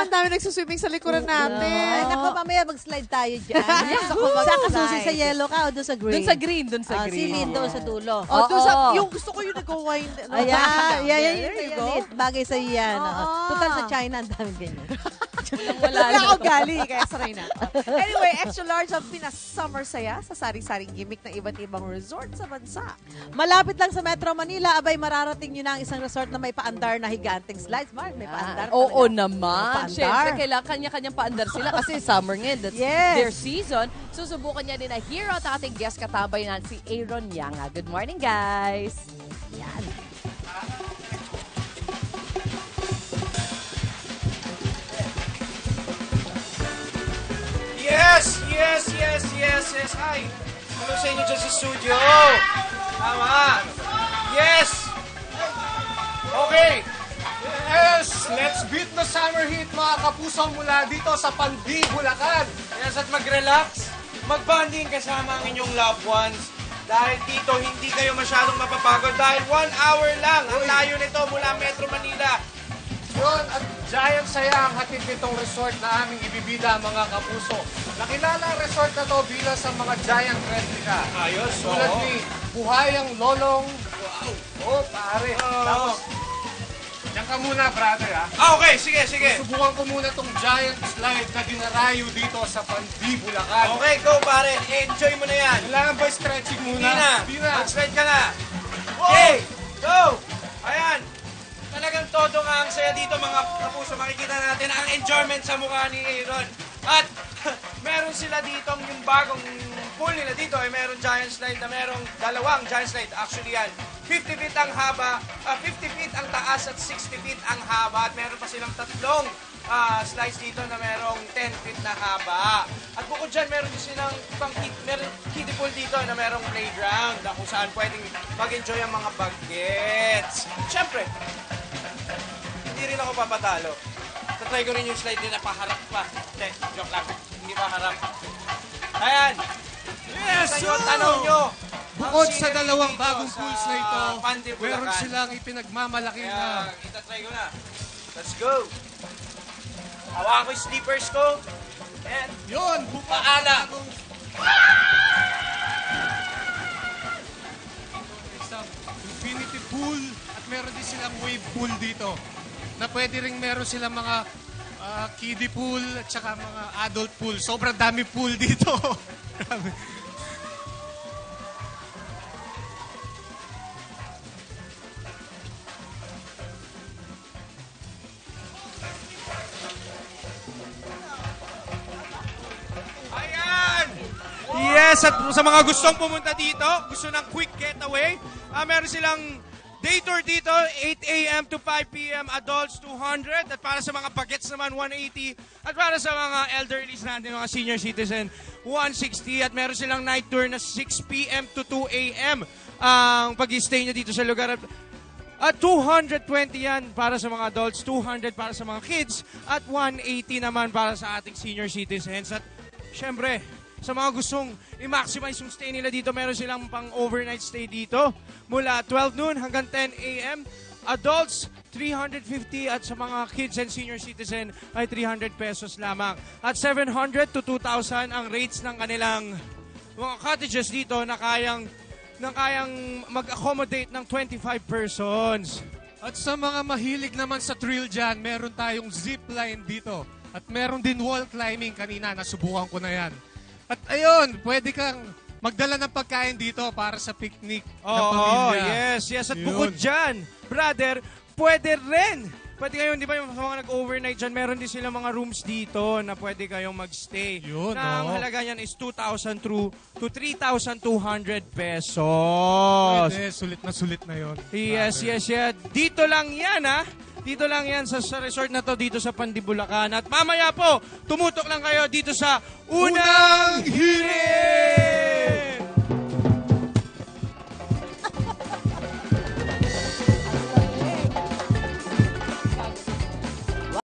naman, dami nagsuswimming sa likuran natin. Ay, naku, mamaya mag-slide tayo dyan. Saan ka susi? Sa yellow ka o doon sa green? Doon sa green. Si Lynn doon sa dulo. Yung gusto ko yung nag-wind. Ayan, There you go. bagay sa'yo yan. Oo. Total sa China, ang daming ganyan. Wala ako gali, kaya saray na. Anyway, extra large ang pinas-summer saya sa sari-saring gimmick ng iba't ibang resort sa bansa. Malapit lang sa Metro Manila, abay mararating nyo na ang isang resort na may paandar na higanting slides. Mark, may paandar Oo talaga. naman. Siyempre, kailangan kanya-kanyang paandar sila kasi summer ngayon. That's their season. Susubukan niya din na hero at ating guest katabay na si Aaron Yanga. Good morning, guys. Yan. Yes. Hi. Hello sa inyo dyan sa studio. Tama. Yes. Okay. Yes. Let's beat the summer heat, mga kapuso, mula dito sa Pandi, Bulacan. Yes, at mag-relax. Mag-bonding kasama ang inyong loved ones. Dahil dito, hindi kayo masyadong mapapagod. Dahil 1 hour lang ang layo nito mula Metro Manila. Yun, at giant saya ang hatid nitong resort na aming ibibida, mga kapuso. Nakilala ang resort na to bilang sa mga giant replica. Ayos, tulad ni Buhayang Lolong. Wow. Oh, pare. Tapos, diyan ka muna, brother, ha? Okay, sige. Subukan ko muna tong giant slide na dinarayo dito sa Pandi, Bulacan. Okay, go, pare. Enjoy mo na yan. Kailangan ba stretching muna? Hindi na. Mag-slide ka na. Okay, go! Ayan. Talagang todo nga ang saya dito, mga kapuso. Makikita natin ang enjoyment sa mukha ni Aaron. At meron sila dito, yung bagong pool nila dito ay meron giant slide na merong dalawang giant slide. Actually yan, 50 feet ang haba, 50 feet ang taas at 60 feet ang haba. At meron pa silang tatlong slides dito na merong 10 feet na haba. At bukod dyan, meron din silang meron kiddie pool dito na merong playground na kung saan pwedeng mag-enjoy ang mga bagets. Siyempre, hindi rin ako papatalo. Tatry ko rin yung slide din na paharap pa. Hindi, joke lang. Hindi paharap. Ayan. Yes, tanong nyo. Bukod sa dalawang bagong pools na ito, Pandi, meron silang ipinagmamalaki na. Itatry ko na. Let's go. Hawakan ko yung slippers ko. And Yun, paala. Isang infinity pool at meron din silang wave pool dito. Na pwede rin meron silang mga kiddie pool at saka mga adult pool. Sobrang dami pool dito. Ayan! Yes, at sa mga gustong pumunta dito, gusto ng quick getaway, meron silang day tour dito, 8 a.m. to 5 p.m. Adults, 200. At para sa mga bagets naman, 180. At para sa mga elderlies natin, mga senior citizen, 160. At meron silang night tour na 6 p.m. to 2 a.m. ang pag-stay nyo dito sa lugar. At 220 yan para sa mga adults, 200 para sa mga kids, at 180 naman para sa ating senior citizens. At syempre, sa mga gustong i-maximize yung stay nila dito, meron silang pang overnight stay dito mula 12 noon hanggang 10 a.m. Adults, 350 at sa mga kids and senior citizen ay 300 pesos lamang. At 700 to 2,000 ang rates ng kanilang mga cottages dito na kayang mag-accommodate ng 25 persons. At sa mga mahilig naman sa thrill dyan, meron tayong zipline dito. At meron din wall climbing kanina, nasubukan ko na yan. At ayun, pwede kang magdala ng pagkain dito para sa picnic ng pamilya. Yes. At bukod dyan, brother, pwede rin. Pwede kayong, di ba yung mga nag-overnight dyan, meron din silang mga rooms dito na pwede kayong magstay. Yun, na ang halaga niyan is 2,000 to 3,200 pesos. Pwede, sulit na yun. Yes. Dito lang yan, ha? Dito lang yan sa resort na to, dito sa Pandi, Bulacan. At mamaya po, tumutok lang kayo dito sa Unang Hirit!